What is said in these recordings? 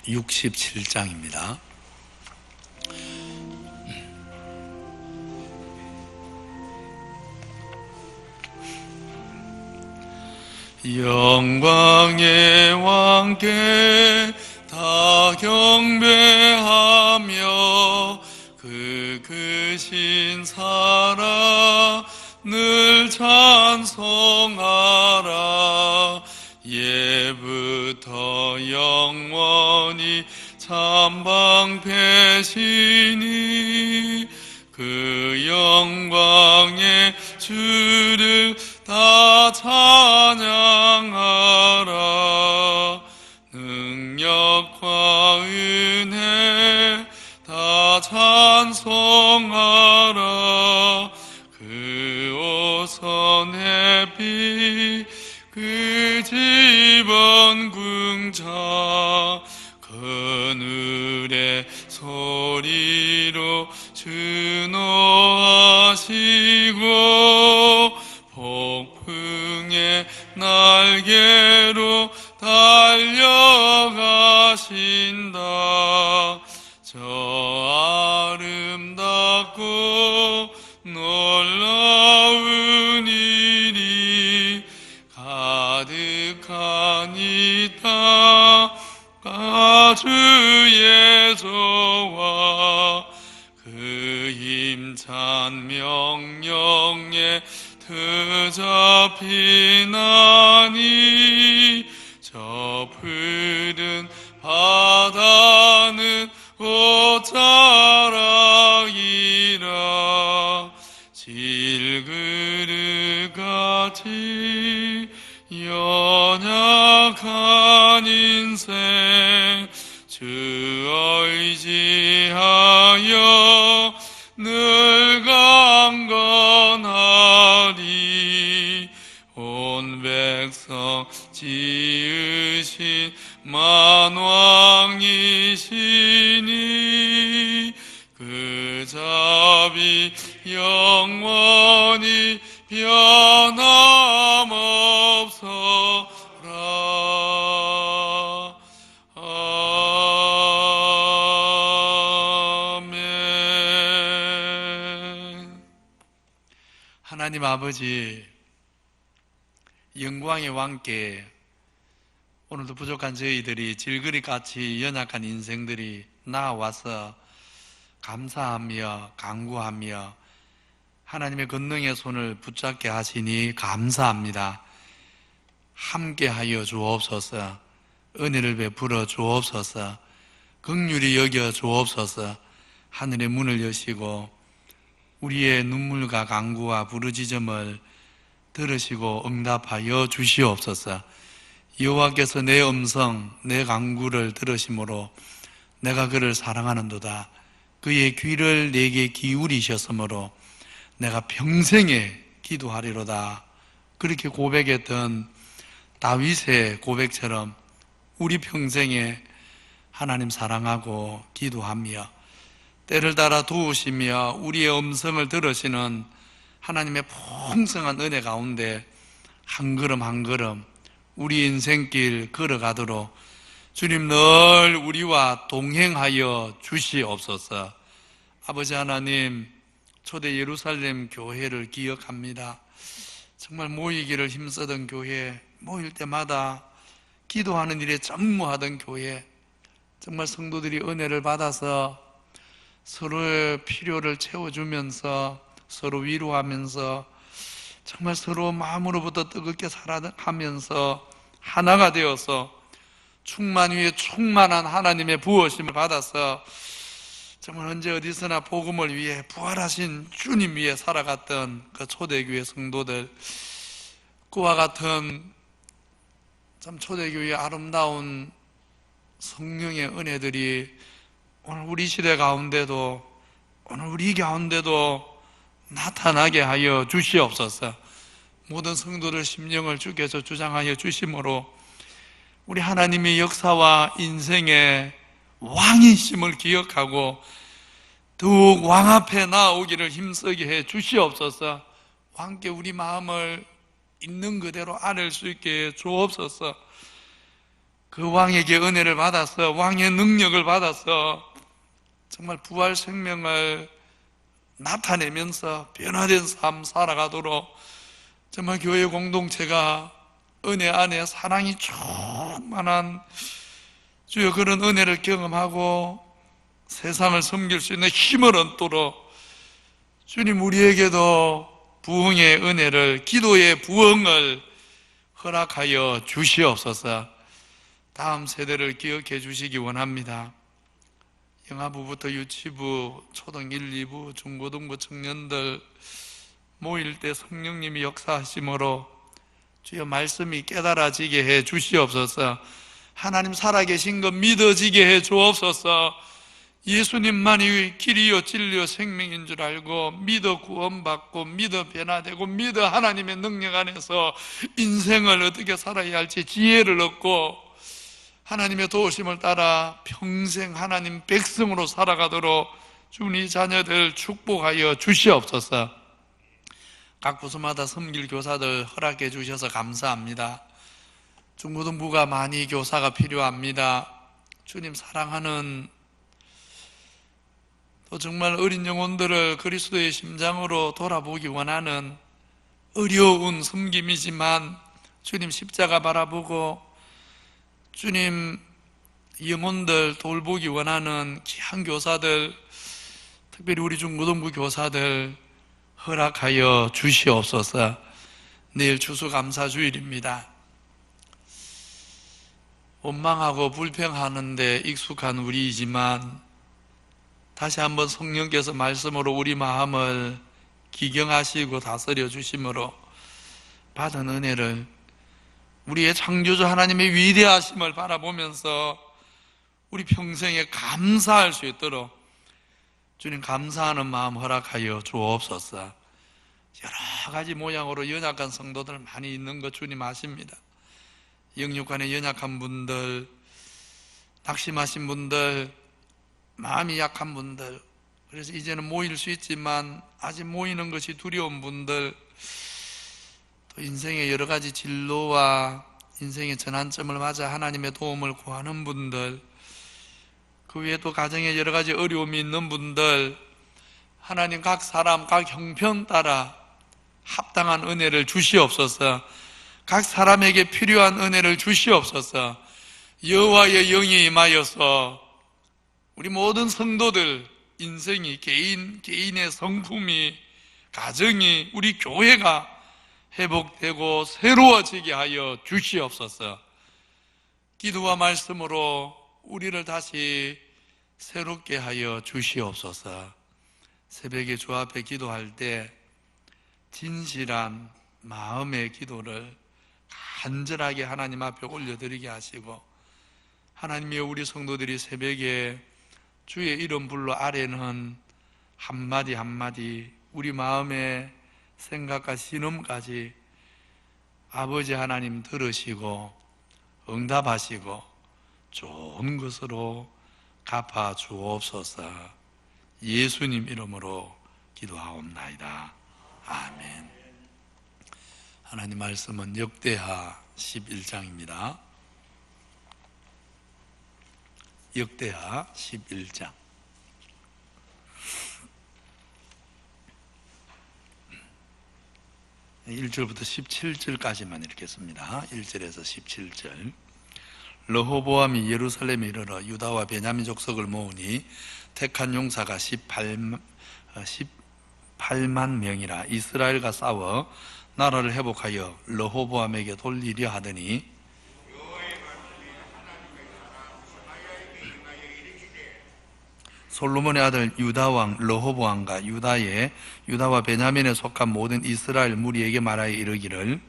67장입니다. 영광의 왕께 다 경배하며 그 크신 사랑 늘 찬송하라. 예부터 영원히 참방패시니 그 영광의 주를 다 찬양하라. 능력과 은혜 다 찬송하라. 그 오선 햇빛 그 집은 궁창 그늘의 소리로 준호하시고 폭풍의 날개로 달려가신다. 저 아름답고 놀라운 일이 가득한 이 땅가 주의 조화 그 힘찬 명령에 트잡히나니 저 푸른 바다는 옷자락이라. 질그릇같이 연약한 인생 주 의지하여 늘 강건하리. 온 백성 지으신 만왕이시니 그 자비 영원히 변함없어라. 아멘. 하나님 아버지, 영광의 왕께 오늘도 부족한 저희들이 질그릇같이 연약한 인생들이 나와서 감사하며 간구하며 하나님의 권능의 손을 붙잡게 하시니 감사합니다. 함께하여 주옵소서. 은혜를 베풀어 주옵소서. 긍휼히 여겨 주옵소서. 하늘의 문을 여시고 우리의 눈물과 간구와 부르짖음을 들으시고 응답하여 주시옵소서. 여호와께서 내 음성 내 간구를 들으심으로 내가 그를 사랑하는도다. 그의 귀를 내게 기울이셨으므로 내가 평생에 기도하리로다. 그렇게 고백했던 다윗의 고백처럼 우리 평생에 하나님 사랑하고 기도하며 때를 따라 도우시며 우리의 음성을 들으시는 하나님의 풍성한 은혜 가운데 한 걸음 한 걸음 우리 인생길 걸어가도록 주님 늘 우리와 동행하여 주시옵소서. 아버지 하나님, 초대 예루살렘 교회를 기억합니다. 정말 모이기를 힘쓰던 교회, 모일 때마다 기도하는 일에 전무하던 교회, 정말 성도들이 은혜를 받아서 서로의 필요를 채워주면서 서로 위로하면서 정말 서로 마음으로부터 뜨겁게 살아가면서 하나가 되어서 충만 위에 충만한 하나님의 부어심을 받아서 정말 언제 어디서나 복음을 위해 부활하신 주님 위해 살아갔던 그 초대교회 성도들, 그와 같은 참 초대교회의 아름다운 성령의 은혜들이 오늘 우리 시대 가운데도 오늘 우리 가운데도 나타나게 하여 주시옵소서. 모든 성도들 심령을 주께서 주장하여 주심으로 우리 하나님의 역사와 인생의 왕이심을 기억하고 더욱 왕 앞에 나오기를 힘쓰게 해 주시옵소서. 왕께 우리 마음을 있는 그대로 아랠 수 있게 해 주옵소서. 그 왕에게 은혜를 받아서 왕의 능력을 받아서 정말 부활 생명을 나타내면서 변화된 삶 살아가도록 정말 교회 공동체가 은혜 안에 사랑이 충만한 주여 그런 은혜를 경험하고 세상을 섬길 수 있는 힘을 얻도록 주님 우리에게도 부흥의 은혜를, 기도의 부흥을 허락하여 주시옵소서. 다음 세대를 기억해 주시기 원합니다. 영아부부터 유치부, 초등 1, 2부, 중고등부 청년들 모일 때 성령님이 역사하심으로 주여 말씀이 깨달아지게 해 주시옵소서. 하나님 살아계신 것 믿어지게 해 주옵소서. 예수님만이 길이요 진리요 생명인 줄 알고 믿어 구원받고 믿어 변화되고 믿어 하나님의 능력 안에서 인생을 어떻게 살아야 할지 지혜를 얻고 하나님의 도우심을 따라 평생 하나님 백성으로 살아가도록 주님 자녀들 축복하여 주시옵소서. 각 부서마다 섬길 교사들 허락해 주셔서 감사합니다. 중고등부가 많이 교사가 필요합니다. 주님 사랑하는 또 정말 어린 영혼들을 그리스도의 심장으로 돌아보기 원하는 어려운 섬김이지만 주님 십자가 바라보고 주님 영혼들 돌보기 원하는 귀한 교사들, 특별히 우리 중고등부 교사들 허락하여 주시옵소서. 내일 추수감사주일입니다. 원망하고 불평하는데 익숙한 우리이지만 다시 한번 성령께서 말씀으로 우리 마음을 기경하시고 다스려 주심으로 받은 은혜를 우리의 창조주 하나님의 위대하심을 바라보면서 우리 평생에 감사할 수 있도록 주님 감사하는 마음 허락하여 주옵소서. 여러 가지 모양으로 연약한 성도들 많이 있는 것 주님 아십니다. 영육간에 연약한 분들, 낙심하신 분들, 마음이 약한 분들, 그래서 이제는 모일 수 있지만 아직 모이는 것이 두려운 분들, 또 인생의 여러 가지 진로와 인생의 전환점을 맞아 하나님의 도움을 구하는 분들, 그 외에 또 가정에 여러 가지 어려움이 있는 분들, 하나님 각 사람, 각 형편 따라 합당한 은혜를 주시옵소서. 각 사람에게 필요한 은혜를 주시옵소서. 여호와의 영이 임하여서 우리 모든 성도들 인생이 개인의 성품이 가정이 우리 교회가 회복되고 새로워지게 하여 주시옵소서. 기도와 말씀으로 우리를 다시 새롭게 하여 주시옵소서. 새벽에 주 앞에 기도할 때 진실한 마음의 기도를 간절하게 하나님 앞에 올려드리게 하시고 하나님의 우리 성도들이 새벽에 주의 이름 불러 아뢰는 한마디 한마디 우리 마음의 생각과 신음까지 아버지 하나님 들으시고 응답하시고 좋은 것으로 갚아 주옵소서. 예수님 이름으로 기도하옵나이다. 아멘. 하나님 말씀은 역대하 11장입니다. 역대하 11장. 1절부터 17절까지만 읽겠습니다. 1절에서 17절. 르호보암이 예루살렘에 이르러 유다와 베냐민 족속을 모으니 택한 용사가 18만 명이라. 이스라엘과 싸워 나라를 회복하여 르호보암에게 돌리려 하더니 솔로몬의 아들 유다왕 르호보암과 유다와 베냐민에 속한 모든 이스라엘 무리에게 말하여 이르기를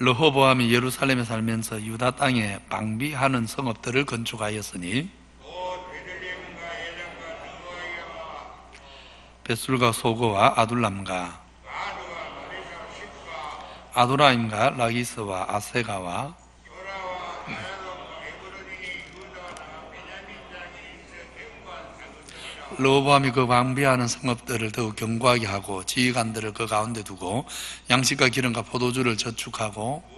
르호보암이 예루살렘에 살면서 유다 땅에 방비하는 성읍들을 건축하였으니 벳술과 소고와 아둘람과 아도라임과 라기스와 아세가와 르호보암이 그 방비하는 성읍들을 더욱 견고하게 하고 지휘관들을 그 가운데 두고 양식과 기름과 포도주를 저축하고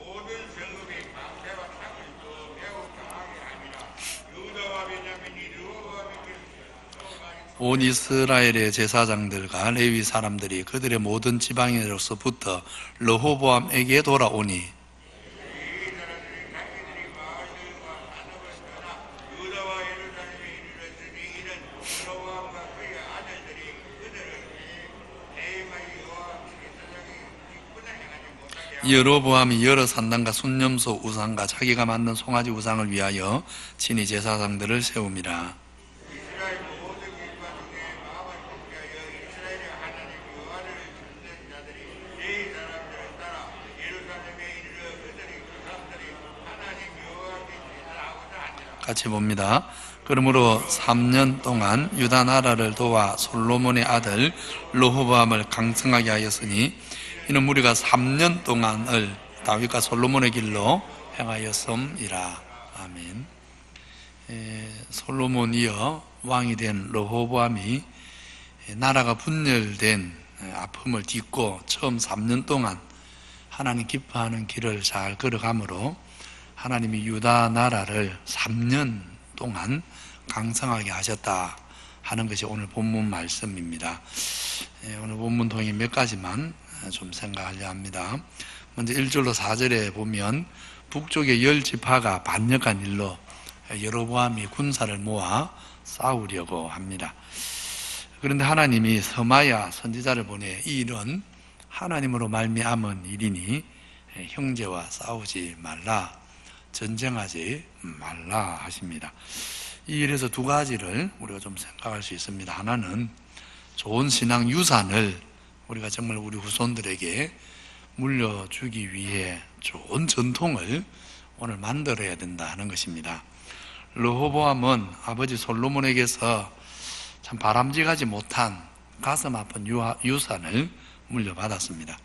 온 이스라엘의 제사장들과 레위 사람들이 그들의 모든 지방에로서부터 르호보암에게 돌아오니 여로보암이 여러 산당과 순념소 우상과 자기가 만든 송아지 우상을 위하여 친히 제사장들을 세움이라. 같이 봅니다. 그러므로 3년 동안 유다 나라를 도와 솔로몬의 아들 르호보암을 강성하게 하였으니 이는 우리가 3년 동안을 다윗과 솔로몬의 길로 행하였음이라. 아멘. 솔로몬이여 왕이 된 르호보암이 나라가 분열된 아픔을 딛고 처음 3년 동안 하나님 기뻐하는 길을 잘 걸어가므로 하나님이 유다 나라를 3년 동안 강성하게 하셨다 하는 것이 오늘 본문 말씀입니다. 오늘 본문 통해 몇 가지만 좀 생각하려 합니다. 먼저 1절로 4절에 보면 북쪽의 10지파가 반역한 일로 여로보암이 군사를 모아 싸우려고 합니다. 그런데 하나님이 서마야 선지자를 보내 이 일은 하나님으로 말미암은 일이니 형제와 싸우지 말라, 전쟁하지 말라 하십니다. 이 일에서 두 가지를 우리가 좀 생각할 수 있습니다. 하나는 좋은 신앙 유산을 우리가 정말 우리 후손들에게 물려주기 위해 좋은 전통을 오늘 만들어야 된다 하는 것입니다. 르호보암은 아버지 솔로몬에게서 참 바람직하지 못한 가슴 아픈 유산을 물려받았습니다.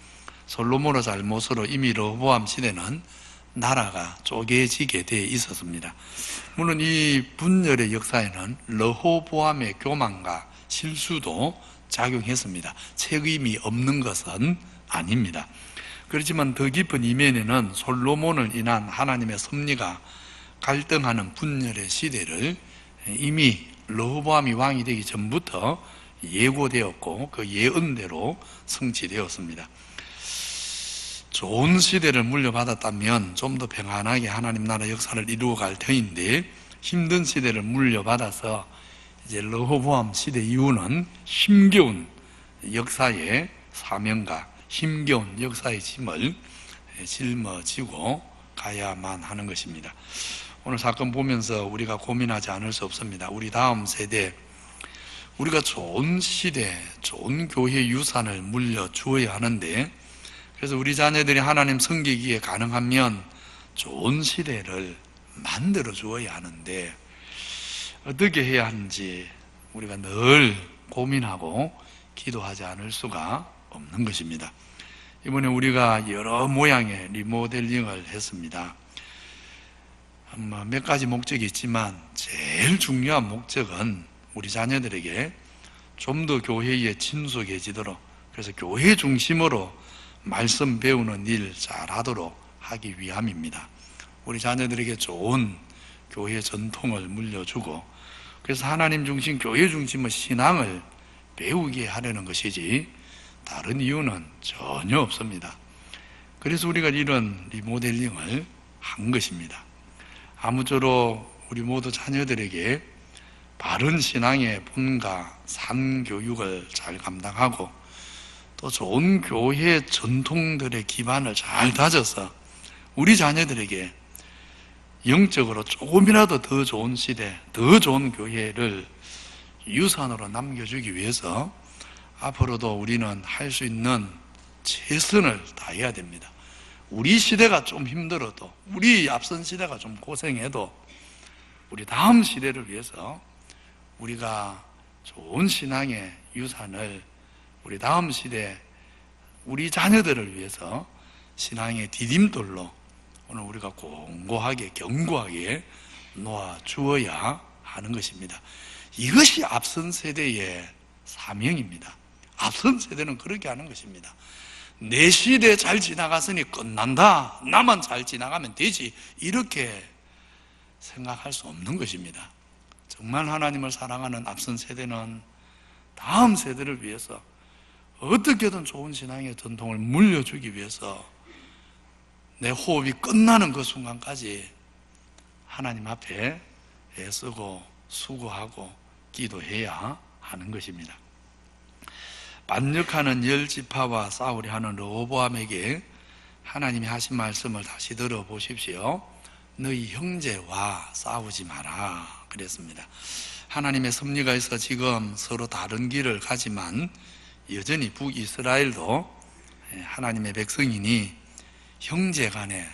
솔로몬의 잘못으로 이미 르호보암 시대는 나라가 쪼개지게 되어 있었습니다. 물론 이 분열의 역사에는 르호보암의 교만과 실수도 작용했습니다. 책임이 없는 것은 아닙니다. 그렇지만 더 깊은 이면에는 솔로몬을 인한 하나님의 섭리가 갈등하는 분열의 시대를 이미 르호보암이 왕이 되기 전부터 예고되었고 그 예언대로 성취되었습니다. 좋은 시대를 물려받았다면 좀 더 평안하게 하나님 나라 역사를 이루어갈 터인데 힘든 시대를 물려받아서 이제 르호보암 시대 이후는 힘겨운 역사의 사명과 힘겨운 역사의 짐을 짊어지고 가야만 하는 것입니다. 오늘 사건 보면서 우리가 고민하지 않을 수 없습니다. 우리 다음 세대, 우리가 좋은 시대, 좋은 교회 유산을 물려주어야 하는데, 그래서 우리 자녀들이 하나님 섬기기에 가능하면 좋은 시대를 만들어 주어야 하는데 어떻게 해야 하는지 우리가 늘 고민하고 기도하지 않을 수가 없는 것입니다. 이번에 우리가 여러 모양의 리모델링을 했습니다. 몇 가지 목적이 있지만 제일 중요한 목적은 우리 자녀들에게 좀 더 교회에 친숙해지도록, 그래서 교회 중심으로 말씀 배우는 일 잘하도록 하기 위함입니다. 우리 자녀들에게 좋은 교회 전통을 물려주고, 그래서 하나님 중심, 교회 중심의 신앙을 배우게 하려는 것이지 다른 이유는 전혀 없습니다. 그래서 우리가 이런 리모델링을 한 것입니다. 아무쪼록 우리 모두 자녀들에게 바른 신앙의 본과 산 교육을 잘 감당하고 또 좋은 교회 전통들의 기반을 잘 다져서 우리 자녀들에게 영적으로 조금이라도 더 좋은 시대, 더 좋은 교회를 유산으로 남겨주기 위해서 앞으로도 우리는 할 수 있는 최선을 다해야 됩니다. 우리 시대가 좀 힘들어도, 우리 앞선 시대가 좀 고생해도 우리 다음 시대를 위해서 우리가 좋은 신앙의 유산을 우리 다음 시대, 우리 자녀들을 위해서 신앙의 디딤돌로 오늘 우리가 공고하게 견고하게 놓아주어야 하는 것입니다. 이것이 앞선 세대의 사명입니다. 앞선 세대는 그렇게 하는 것입니다. 내 시대 잘 지나갔으니 끝난다, 나만 잘 지나가면 되지, 이렇게 생각할 수 없는 것입니다. 정말 하나님을 사랑하는 앞선 세대는 다음 세대를 위해서 어떻게든 좋은 신앙의 전통을 물려주기 위해서 내 호흡이 끝나는 그 순간까지 하나님 앞에 애쓰고 수고하고 기도해야 하는 것입니다. 반역하는 열 지파와 싸우려 하는 르호보암에게 하나님이 하신 말씀을 다시 들어보십시오. 너희 형제와 싸우지 마라 그랬습니다. 하나님의 섭리가 있어 지금 서로 다른 길을 가지만 여전히 북이스라엘도 하나님의 백성이니 형제 간에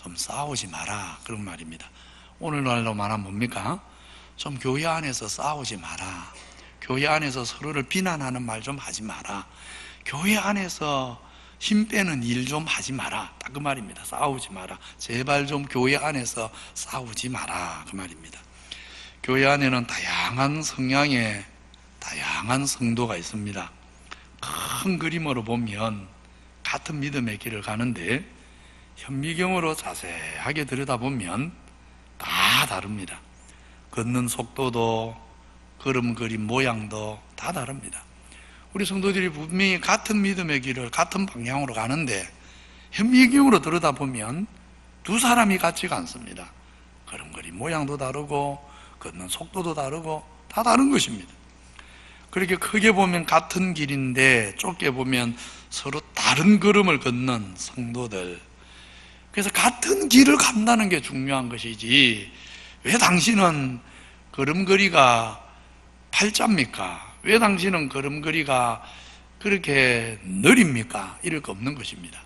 좀 싸우지 마라 그런 말입니다. 오늘날로 말하면 뭡니까? 좀 교회 안에서 싸우지 마라, 교회 안에서 서로를 비난하는 말 좀 하지 마라, 교회 안에서 힘 빼는 일 좀 하지 마라, 딱 그 말입니다. 싸우지 마라, 제발 좀 교회 안에서 싸우지 마라 그 말입니다. 교회 안에는 다양한 성향의 다양한 성도가 있습니다. 큰 그림으로 보면 같은 믿음의 길을 가는데 현미경으로 자세하게 들여다보면 다 다릅니다. 걷는 속도도 걸음걸이 모양도 다 다릅니다. 우리 성도들이 분명히 같은 믿음의 길을 같은 방향으로 가는데 현미경으로 들여다보면 두 사람이 같지가 않습니다. 걸음걸이 모양도 다르고 걷는 속도도 다르고 다 다른 것입니다. 그렇게 크게 보면 같은 길인데 좁게 보면 서로 다른 걸음을 걷는 성도들, 그래서 같은 길을 간다는 게 중요한 것이지 왜 당신은 걸음걸이가 팔자입니까? 왜 당신은 걸음걸이가 그렇게 느립니까? 이럴 거 없는 것입니다.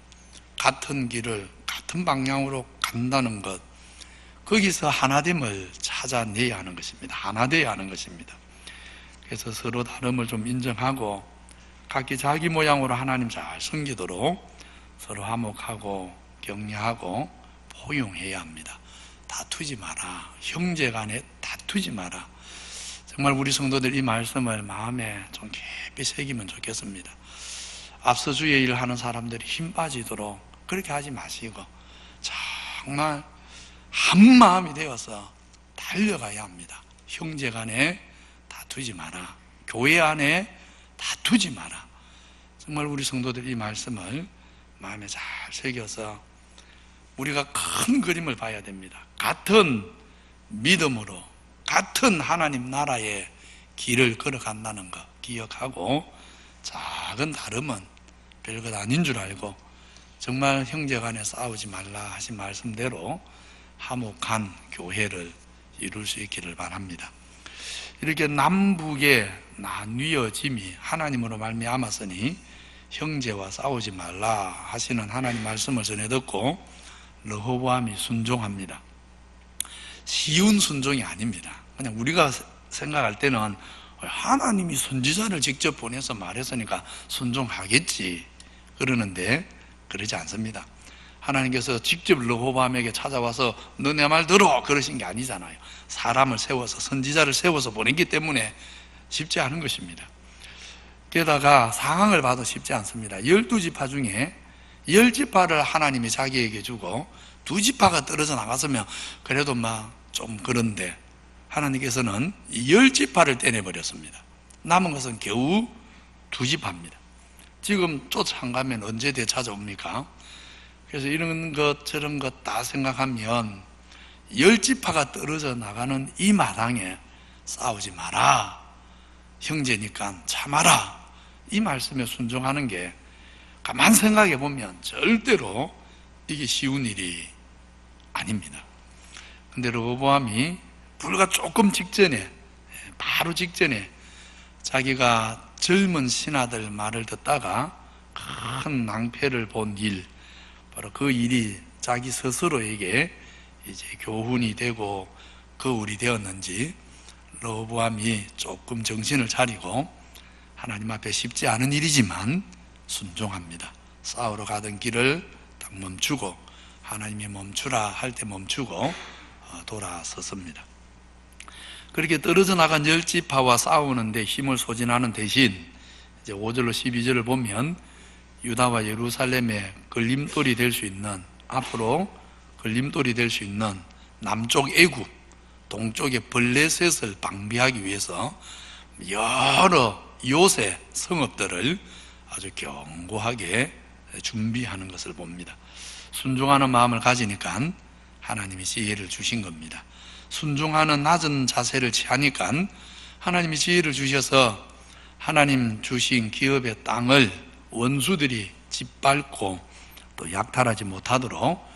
같은 길을 같은 방향으로 간다는 것, 거기서 하나됨을 찾아내야 하는 것입니다. 하나 되어야 하는 것입니다. 그래서 서로 다름을 좀 인정하고 각기 자기 모양으로 하나님 잘 섬기도록 서로 화목하고 격려하고 포용해야 합니다. 다투지 마라, 형제 간에 다투지 마라. 정말 우리 성도들 이 말씀을 마음에 좀 깊이 새기면 좋겠습니다. 앞서 주의 일을 하는 사람들이 힘 빠지도록 그렇게 하지 마시고 정말 한 마음이 되어서 달려가야 합니다. 형제 간에 다투지 마라, 교회 안에 다투지 마라. 정말 우리 성도들 이 말씀을 마음에 잘 새겨서 우리가 큰 그림을 봐야 됩니다. 같은 믿음으로 같은 하나님 나라의 길을 걸어간다는 것 기억하고 작은 다름은 별것 아닌 줄 알고 정말 형제 간에 싸우지 말라 하신 말씀대로 화목한 교회를 이룰 수 있기를 바랍니다. 이렇게 남북의 나뉘어짐이 하나님으로 말미암았으니 형제와 싸우지 말라 하시는 하나님 말씀을 전해 듣고 르호보암이 순종합니다. 쉬운 순종이 아닙니다. 그냥 우리가 생각할 때는 하나님이 선지자를 직접 보내서 말했으니까 순종하겠지 그러는데 그러지 않습니다. 하나님께서 직접 르호보암에게 찾아와서 너 내 말 들어 그러신 게 아니잖아요. 사람을 세워서 선지자를 세워서 보냈기 때문에 쉽지 않은 것입니다. 게다가 상황을 봐도 쉽지 않습니다. 12지파 중에 10지파를 하나님이 자기에게 주고 2지파가 떨어져 나갔으면 그래도 막 좀 그런데 하나님께서는 10지파를 떼내버렸습니다. 남은 것은 겨우 2지파입니다. 지금 쫓아간 가면 언제 되찾아옵니까? 그래서 이런 것 저런 것 다 생각하면 10지파가 떨어져 나가는 이 마당에 싸우지 마라, 형제니까 참아라, 이 말씀에 순종하는 게 가만 생각해 보면 절대로 이게 쉬운 일이 아닙니다. 근데 르호보암이 불과 조금 직전에, 바로 직전에 자기가 젊은 신하들 말을 듣다가 큰 낭패를 본 일, 바로 그 일이 자기 스스로에게 이제 교훈이 되고 거울이 되었는지 르호보암이 조금 정신을 차리고 하나님 앞에 쉽지 않은 일이지만 순종합니다. 싸우러 가던 길을 딱 멈추고, 하나님이 멈추라 할 때 멈추고 돌아섰습니다. 그렇게 떨어져 나간 열지파와 싸우는데 힘을 소진하는 대신 이제 5절로 12절을 보면 유다와 예루살렘의 걸림돌이 될 수 있는, 앞으로 걸림돌이 될 수 있는 남쪽 애굽, 동쪽의 블레셋을 방비하기 위해서 여러 요새 성읍들을 아주 견고하게 준비하는 것을 봅니다. 순종하는 마음을 가지니까 하나님이 지혜를 주신 겁니다. 순종하는 낮은 자세를 취하니까 하나님이 지혜를 주셔서 하나님 주신 기업의 땅을 원수들이 짓밟고 또 약탈하지 못하도록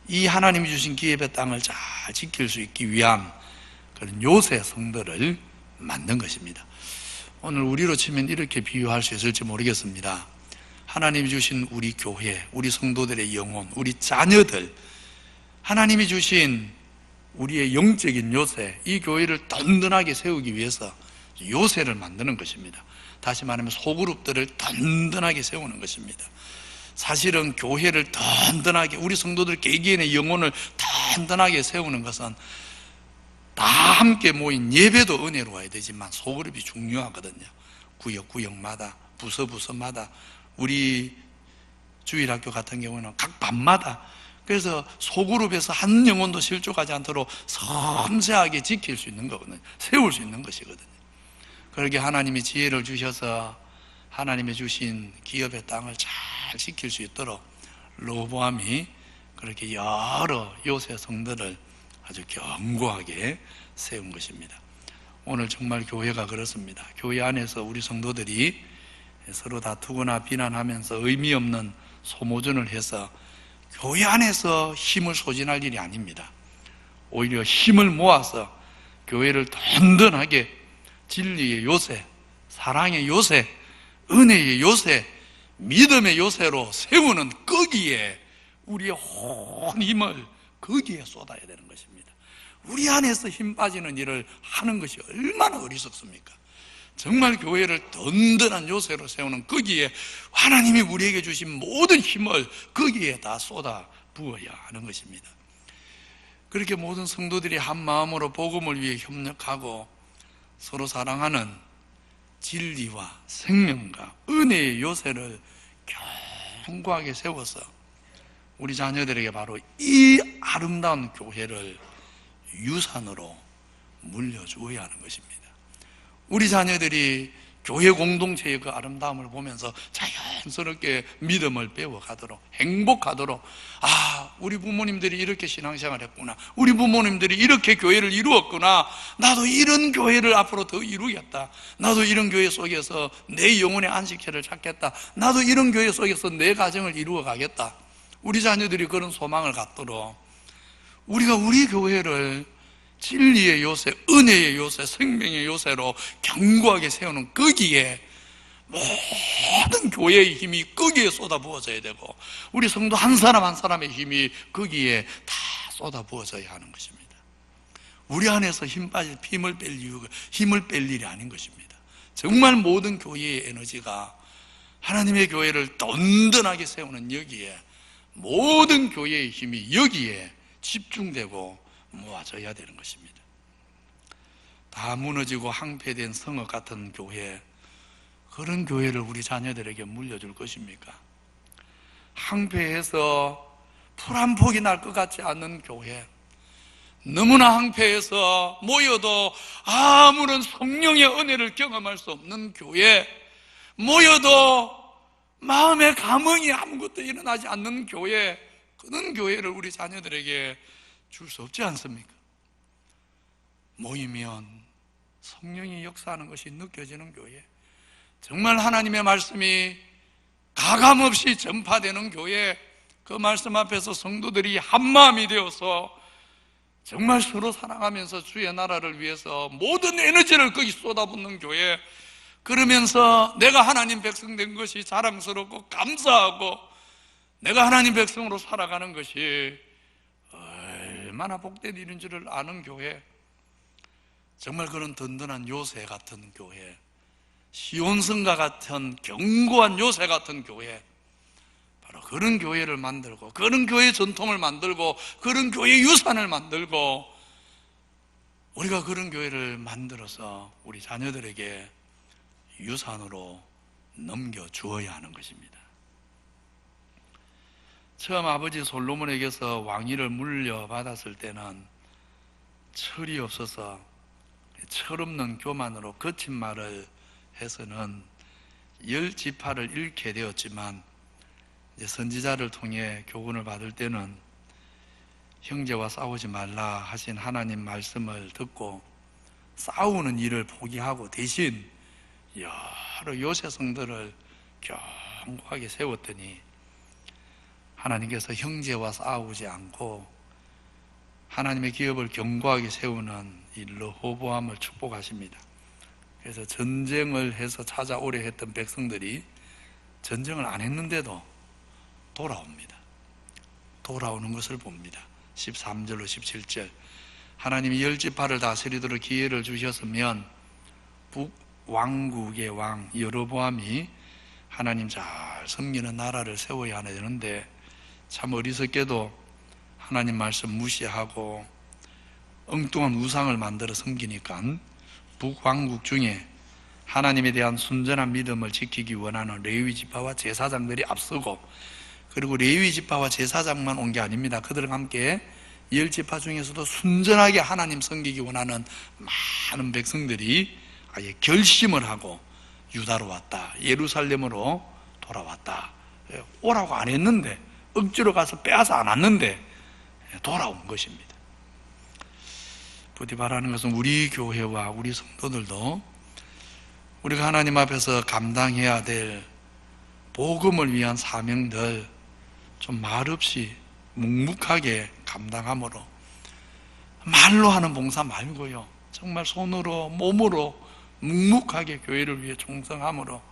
이 하나님이 주신 기업의 땅을 잘 지킬 수 있기 위한 그런 요새 성들을 만든 것입니다. 오늘 우리로 치면 이렇게 비유할 수 있을지 모르겠습니다. 하나님이 주신 우리 교회, 우리 성도들의 영혼, 우리 자녀들, 하나님이 주신 우리의 영적인 요새, 이 교회를 든든하게 세우기 위해서 요새를 만드는 것입니다. 다시 말하면 소그룹들을 든든하게 세우는 것입니다. 사실은 교회를 든든하게, 우리 성도들 개개인의 영혼을 든든하게 세우는 것은 다 함께 모인 예배도 은혜로워야 되지만 소그룹이 중요하거든요. 구역마다, 부서마다, 우리 주일학교 같은 경우는 각 반마다, 그래서 소그룹에서 한 영혼도 실족하지 않도록 섬세하게 지킬 수 있는 거거든요. 세울 수 있는 것이거든요. 그렇게 하나님이 지혜를 주셔서 하나님이 주신 기업의 땅을 잘 지킬 수 있도록 르호보암이 그렇게 여러 요새 성들을 아주 견고하게 세운 것입니다. 오늘 정말 교회가 그렇습니다. 교회 안에서 우리 성도들이 서로 다투거나 비난하면서 의미 없는 소모전을 해서 교회 안에서 힘을 소진할 일이 아닙니다. 오히려 힘을 모아서 교회를 든든하게 진리의 요새, 사랑의 요새, 은혜의 요새, 믿음의 요새로 세우는 거기에 우리의 온 힘을 거기에 쏟아야 되는 것입니다. 우리 안에서 힘 빠지는 일을 하는 것이 얼마나 어리석습니까? 정말 교회를 든든한 요새로 세우는 거기에 하나님이 우리에게 주신 모든 힘을 거기에 다 쏟아 부어야 하는 것입니다. 그렇게 모든 성도들이 한 마음으로 복음을 위해 협력하고 서로 사랑하는 진리와 생명과 은혜의 요새를 견고하게 세워서 우리 자녀들에게 바로 이 아름다운 교회를 유산으로 물려주어야 하는 것입니다. 우리 자녀들이 교회 공동체의 그 아름다움을 보면서 자연스럽게 믿음을 배워가도록, 행복하도록, 우리 부모님들이 이렇게 신앙생활 했구나, 우리 부모님들이 이렇게 교회를 이루었구나, 나도 이런 교회를 앞으로 더 이루겠다, 나도 이런 교회 속에서 내 영혼의 안식처를 찾겠다, 나도 이런 교회 속에서 내 가정을 이루어 가겠다. 우리 자녀들이 그런 소망을 갖도록 우리가 우리 교회를 진리의 요새, 은혜의 요새, 생명의 요새로 견고하게 세우는 거기에 모든 교회의 힘이 거기에 쏟아부어져야 되고 우리 성도 한 사람 한 사람의 힘이 거기에 다 쏟아부어져야 하는 것입니다. 우리 안에서 힘을 뺄 일이 아닌 것입니다. 정말 모든 교회의 에너지가 하나님의 교회를 든든하게 세우는 여기에, 모든 교회의 힘이 여기에 집중되고 모아져야 되는 것입니다. 다 무너지고 항폐된 성읍 같은 교회, 그런 교회를 우리 자녀들에게 물려줄 것입니까? 항폐해서 풀 한 폭이 날 것 같지 않는 교회, 너무나 항폐해서 모여도 아무런 성령의 은혜를 경험할 수 없는 교회, 모여도 마음의 감흥이 아무것도 일어나지 않는 교회, 그런 교회를 우리 자녀들에게 줄 수 없지 않습니까? 모이면 성령이 역사하는 것이 느껴지는 교회, 정말 하나님의 말씀이 가감없이 전파되는 교회, 그 말씀 앞에서 성도들이 한마음이 되어서 정말 서로 사랑하면서 주의 나라를 위해서 모든 에너지를 거기 쏟아붓는 교회, 그러면서 내가 하나님 백성 된 것이 자랑스럽고 감사하고 내가 하나님 백성으로 살아가는 것이 얼마나 복된 일인 줄을 아는 교회, 정말 그런 든든한 요새 같은 교회, 시온성과 같은 견고한 요새 같은 교회, 바로 바로 그런 교회를 만들고, 그런 교회 전통을 만들고, 그런 교회 유산을 만들고, 우리가 그런 교회를 만들어서 우리 자녀들에게 유산으로 넘겨주어야 하는 것입니다. 처음 아버지 솔로몬에게서 왕위를 물려받았을 때는 철이 없어서 철없는 교만으로 거친 말을 해서는 10지파를 잃게 되었지만, 이제 선지자를 통해 교훈을 받을 때는 형제와 싸우지 말라 하신 하나님 말씀을 듣고 싸우는 일을 포기하고 대신 여러 요새성들을 견고하게 세웠더니 하나님께서 형제와 싸우지 않고 하나님의 기업을 견고하게 세우는 이 르호보암을 축복하십니다. 그래서 전쟁을 해서 찾아오려 했던 백성들이 전쟁을 안 했는데도 돌아옵니다. 돌아오는 것을 봅니다. 13절로 17절, 하나님이 10지파를 다스리도록 기회를 주셨으면 북왕국의 왕 여로보암이 하나님 잘 섬기는 나라를 세워야 되는데 참 어리석게도 하나님 말씀 무시하고 엉뚱한 우상을 만들어 섬기니까 북왕국 중에 하나님에 대한 순전한 믿음을 지키기 원하는 레위지파와 제사장들이 앞서고, 그리고 레위지파와 제사장만 온 게 아닙니다. 그들과 함께 10지파 중에서도 순전하게 하나님 섬기기 원하는 많은 백성들이 아예 결심을 하고 유다로 왔다, 예루살렘으로 돌아왔다. 오라고 안 했는데, 억지로 가서 빼앗아 안 왔는데 돌아온 것입니다. 부디 바라는 것은 우리 교회와 우리 성도들도 우리가 하나님 앞에서 감당해야 될 복음을 위한 사명들 좀 말없이 묵묵하게 감당함으로, 말로 하는 봉사 말고요, 정말 손으로 몸으로 묵묵하게 교회를 위해 충성함으로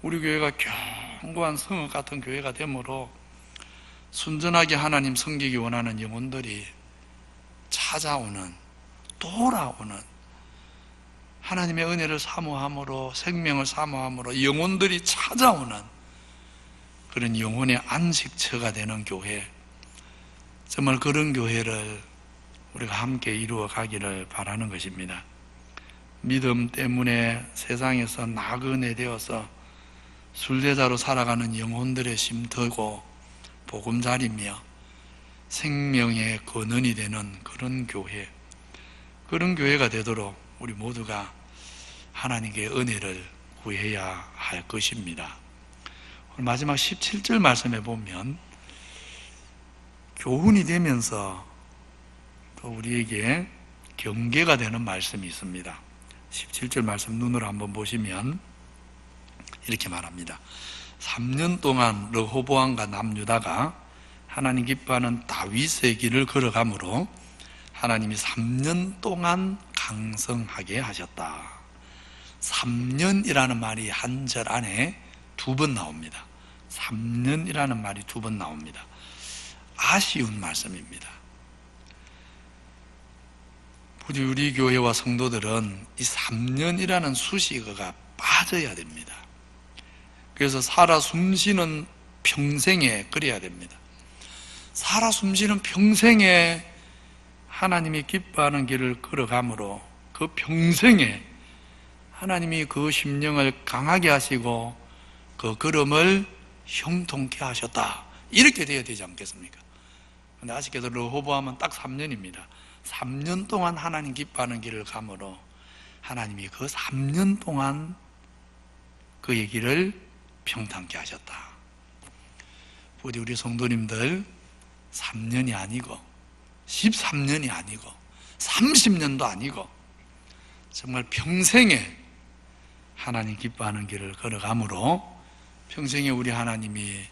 우리 교회가 견고한 성읍 같은 교회가 되므로 순전하게 하나님 섬기기 원하는 영혼들이 찾아오는, 돌아오는, 하나님의 은혜를 사모함으로, 생명을 사모함으로 영혼들이 찾아오는 그런 영혼의 안식처가 되는 교회, 정말 그런 교회를 우리가 함께 이루어 가기를 바라는 것입니다. 믿음 때문에 세상에서 나그네 되어서 순례자로 살아가는 영혼들의 쉼터고 보금자리며 생명의 근원이 되는 그런 교회, 그런 교회가 되도록 우리 모두가 하나님께 은혜를 구해야 할 것입니다. 오늘 마지막 17절 말씀에 보면 교훈이 되면서 또 우리에게 경계가 되는 말씀이 있습니다. 17절 말씀 눈으로 한번 보시면 이렇게 말합니다. 3년 동안 르호보암과 남유다가 하나님 기뻐하는 다윗의 길을 걸어가므로 하나님이 3년 동안 강성하게 하셨다. 3년이라는 말이 한 절 안에 2번 나옵니다. 3년이라는 말이 2번 나옵니다. 아쉬운 말씀입니다. 부디 우리 교회와 성도들은 이 3년이라는 수식어가 빠져야 됩니다. 그래서 살아 숨쉬는 평생에 그래야 됩니다. 살아 숨쉬는 평생에 하나님이 기뻐하는 길을 걸어가므로 그 평생에 하나님이 그 심령을 강하게 하시고 그 걸음을 형통케 하셨다, 이렇게 되어야 되지 않겠습니까? 그런데 아쉽게도 르호보암은 딱 3년입니다. 3년 동안 하나님 기뻐하는 길을 가므로 하나님이 그 3년 동안 그의 길을 평탄케 하셨다. 부디 우리 성도님들 3년이 아니고 13년이 아니고 30년도 아니고 정말 평생에 하나님 기뻐하는 길을 걸어가므로 평생에 우리 하나님이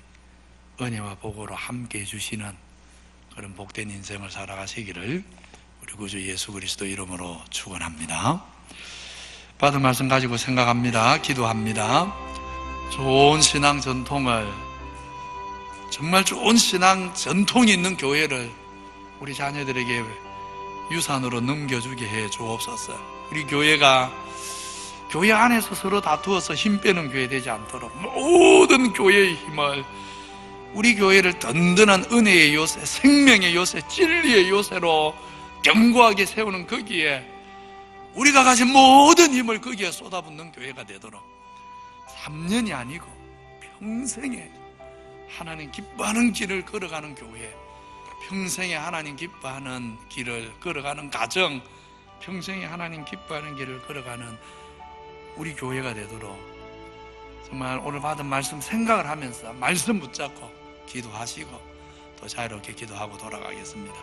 은혜와 복으로 함께 해주시는 그런 복된 인생을 살아가시기를 우리 구주 예수 그리스도 이름으로 축원합니다. 받은 말씀 가지고 생각합니다. 기도합니다. 좋은 신앙 전통을, 정말 좋은 신앙 전통이 있는 교회를 우리 자녀들에게 유산으로 넘겨주게 해 주옵소서. 우리 교회가 교회 안에서 서로 다투어서 힘 빼는 교회 되지 않도록 모든 교회의 힘을 우리 교회를 든든한 은혜의 요새, 생명의 요새, 진리의 요새로 견고하게 세우는 거기에 우리가 가진 모든 힘을 거기에 쏟아붓는 교회가 되도록 3년이 아니고 평생에 하나님 기뻐하는 길을 걸어가는 교회, 평생에 하나님 기뻐하는 길을 걸어가는 가정, 평생에 하나님 기뻐하는 길을 걸어가는 우리 교회가 되도록 정말 오늘 받은 말씀 생각을 하면서 말씀 붙잡고 기도하시고 또 자유롭게 기도하고 돌아가겠습니다.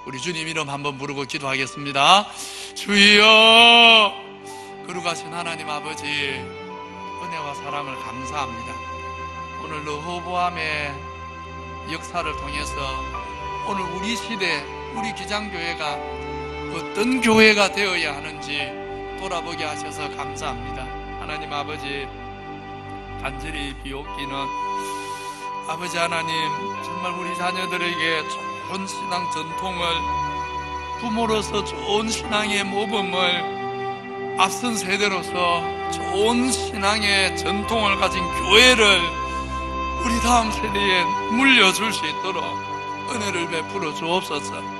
우리 주님 이름 한번 부르고 기도하겠습니다. 주여, 거룩하신 하나님 아버지, 은혜와 사랑을 감사합니다. 오늘 르호보암의 역사를 통해서 오늘 우리 시대, 우리 기장교회가 어떤 교회가 되어야 하는지 돌아보게 하셔서 감사합니다. 하나님 아버지, 간절히 비옵기는 아버지 하나님, 정말 우리 자녀들에게 좋은 신앙 전통을, 부모로서 좋은 신앙의 모범을, 앞선 세대로서 좋은 신앙의 전통을 가진 교회를 우리 다음 세대에 물려줄 수 있도록 은혜를 베풀어 주옵소서.